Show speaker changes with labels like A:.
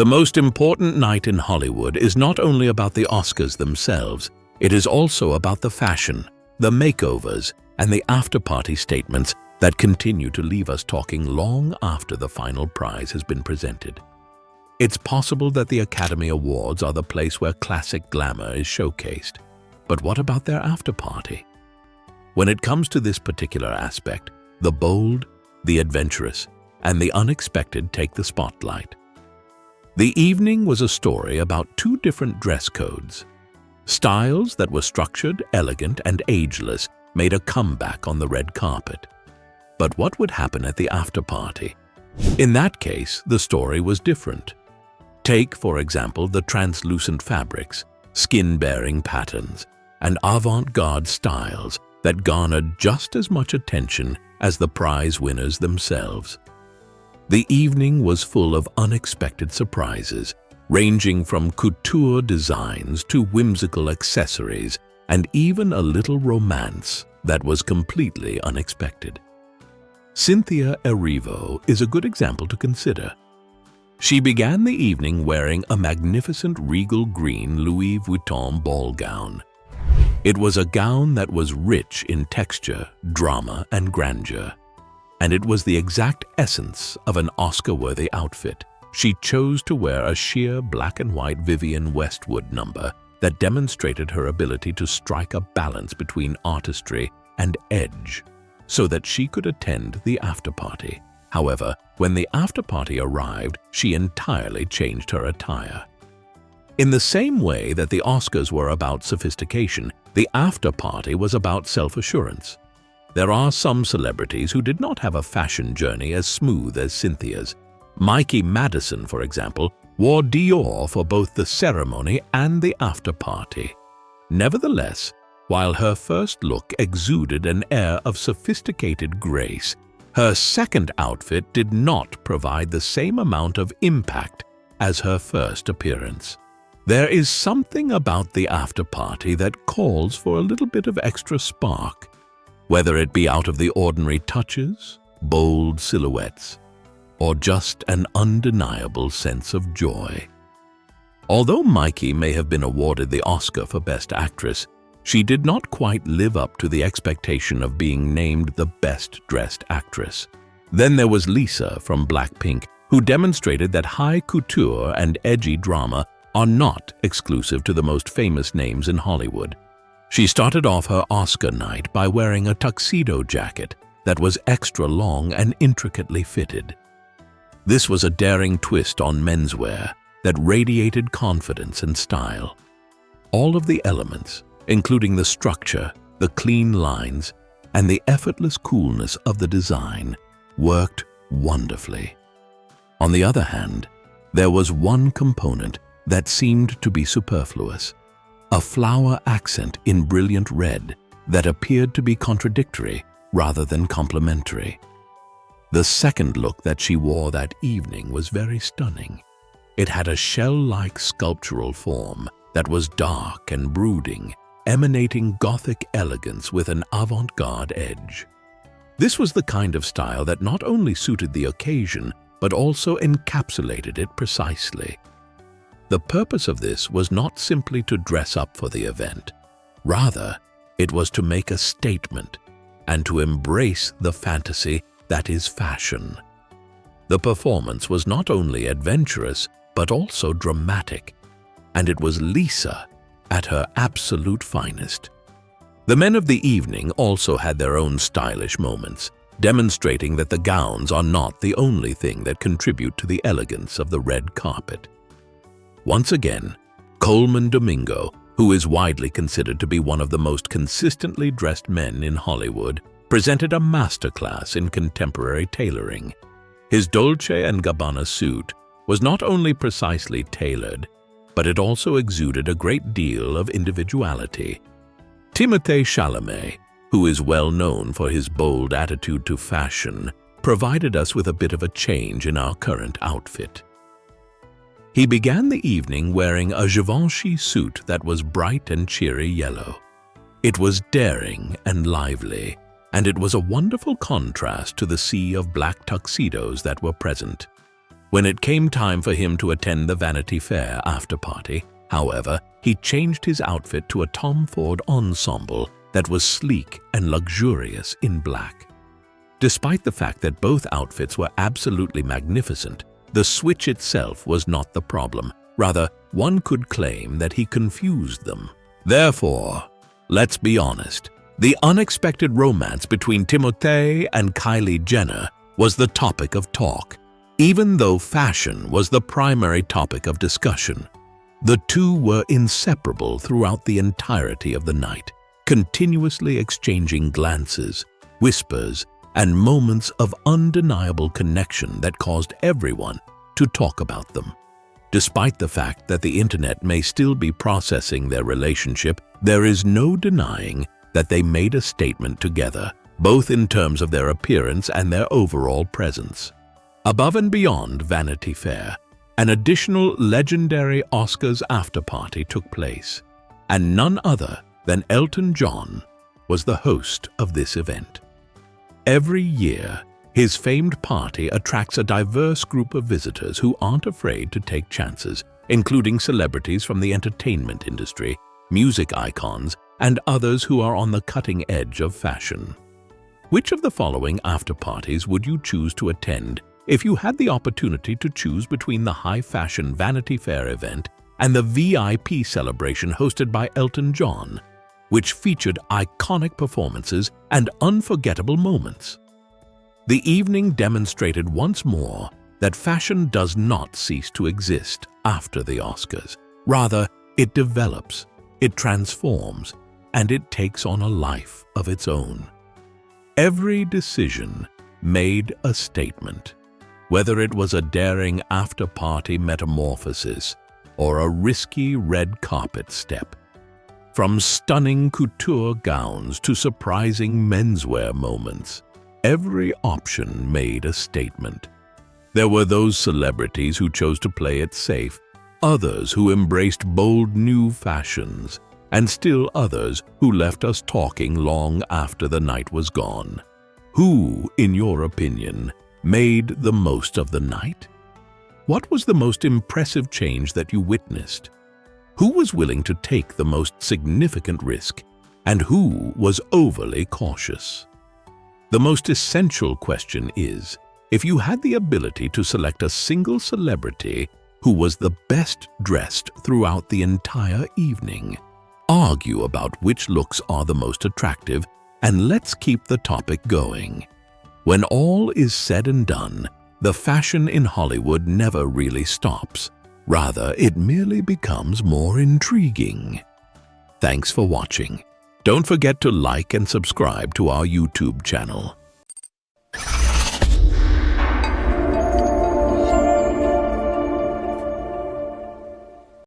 A: The most important night in Hollywood is not only about the Oscars themselves, it is also about the fashion, the makeovers, and the after-party statements that continue to leave us talking long after the final prize has been presented. It's possible that the Academy Awards are the place where classic glamour is showcased. But what about their after-party? When it comes to this particular aspect, the bold, the adventurous, and the unexpected take the spotlight. The evening was a story about two different dress codes. Styles that were structured, elegant, and ageless made a comeback on the red carpet. But what would happen at the after-party? In that case, the story was different. Take, for example, the translucent fabrics, skin-bearing patterns, and avant-garde styles that garnered just as much attention as the prize winners themselves. The evening was full of unexpected surprises, ranging from couture designs to whimsical accessories and even a little romance that was completely unexpected. Cynthia Erivo is a good example to consider. She began the evening wearing a magnificent regal green Louis Vuitton ball gown. It was a gown that was rich in texture, drama, and grandeur, and it was the exact essence of an Oscar-worthy outfit. She chose to wear a sheer black and white Vivienne Westwood number that demonstrated her ability to strike a balance between artistry and edge so that she could attend the after-party. However, when the after-party arrived, she entirely changed her attire. In the same way that the Oscars were about sophistication, the after-party was about self-assurance. There are some celebrities who did not have a fashion journey as smooth as Cynthia's. Mikey Madison, for example, wore Dior for both the ceremony and the after-party. Nevertheless, while her first look exuded an air of sophisticated grace, her second outfit did not provide the same amount of impact as her first appearance. There is something about the after-party that calls for a little bit of extra spark, whether it be out of the ordinary touches, bold silhouettes, or just an undeniable sense of joy. Although Mikey may have been awarded the Oscar for Best Actress, she did not quite live up to the expectation of being named the Best Dressed Actress. Then there was Lisa from Blackpink, who demonstrated that high couture and edgy drama are not exclusive to the most famous names in Hollywood. She started off her Oscar night by wearing a tuxedo jacket that was extra long and intricately fitted. This was a daring twist on menswear that radiated confidence and style. All of the elements, including the structure, the clean lines, and the effortless coolness of the design, worked wonderfully. On the other hand, there was one component that seemed to be superfluous, a flower accent in brilliant red that appeared to be contradictory rather than complementary. The second look that she wore that evening was very stunning. It had a shell-like sculptural form that was dark and brooding, emanating Gothic elegance with an avant-garde edge. This was the kind of style that not only suited the occasion, but also encapsulated it precisely. The purpose of this was not simply to dress up for the event. Rather, it was to make a statement and to embrace the fantasy that is fashion. The performance was not only adventurous, but also dramatic, and it was Lisa at her absolute finest. The men of the evening also had their own stylish moments, demonstrating that the gowns are not the only thing that contribute to the elegance of the red carpet. Once again, Coleman Domingo, who is widely considered to be one of the most consistently dressed men in Hollywood, presented a masterclass in contemporary tailoring. His Dolce & Gabbana suit was not only precisely tailored, but it also exuded a great deal of individuality. Timothée Chalamet, who is well known for his bold attitude to fashion, provided us with a bit of a change in our current outfit. He began the evening wearing a Givenchy suit that was bright and cheery yellow. It was daring and lively, and it was a wonderful contrast to the sea of black tuxedos that were present. When it came time for him to attend the Vanity Fair after party, however, he changed his outfit to a Tom Ford ensemble that was sleek and luxurious in black. Despite the fact that both outfits were absolutely magnificent, the switch itself was not the problem. Rather, one could claim that he confused them. Therefore, let's be honest, the unexpected romance between Timothée and Kylie Jenner was the topic of talk. Even though fashion was the primary topic of discussion, the two were inseparable throughout the entirety of the night, continuously exchanging glances, whispers, and moments of undeniable connection that caused everyone to talk about them. Despite the fact that the internet may still be processing their relationship, there is no denying that they made a statement together, both in terms of their appearance and their overall presence. Above and beyond Vanity Fair, an additional legendary Oscars after-party took place, and none other than Elton John was the host of this event. Every year, his famed party attracts a diverse group of visitors who aren't afraid to take chances, including celebrities from the entertainment industry, music icons, and others who are on the cutting edge of fashion. Which of the following after-parties would you choose to attend if you had the opportunity to choose between the high-fashion Vanity Fair event and the VIP celebration hosted by Elton John, which featured iconic performances and unforgettable moments? The evening demonstrated once more that fashion does not cease to exist after the Oscars. Rather, it develops, it transforms, and it takes on a life of its own. Every decision made a statement. Whether it was a daring after-party metamorphosis or a risky red carpet step. From stunning couture gowns to surprising menswear moments, every option made a statement. There were those celebrities who chose to play it safe, others who embraced bold new fashions, and still others who left us talking long after the night was gone. Who, in your opinion, made the most of the night? What was the most impressive change that you witnessed? Who was willing to take the most significant risk, and who was overly cautious? The most essential question is, if you had the ability to select a single celebrity who was the best dressed throughout the entire evening, argue about which looks are the most attractive, and let's keep the topic going. When all is said and done, the fashion in Hollywood never really stops. Rather, it merely becomes more intriguing. Thanks for watching. Don't forget to like and subscribe to our YouTube channel.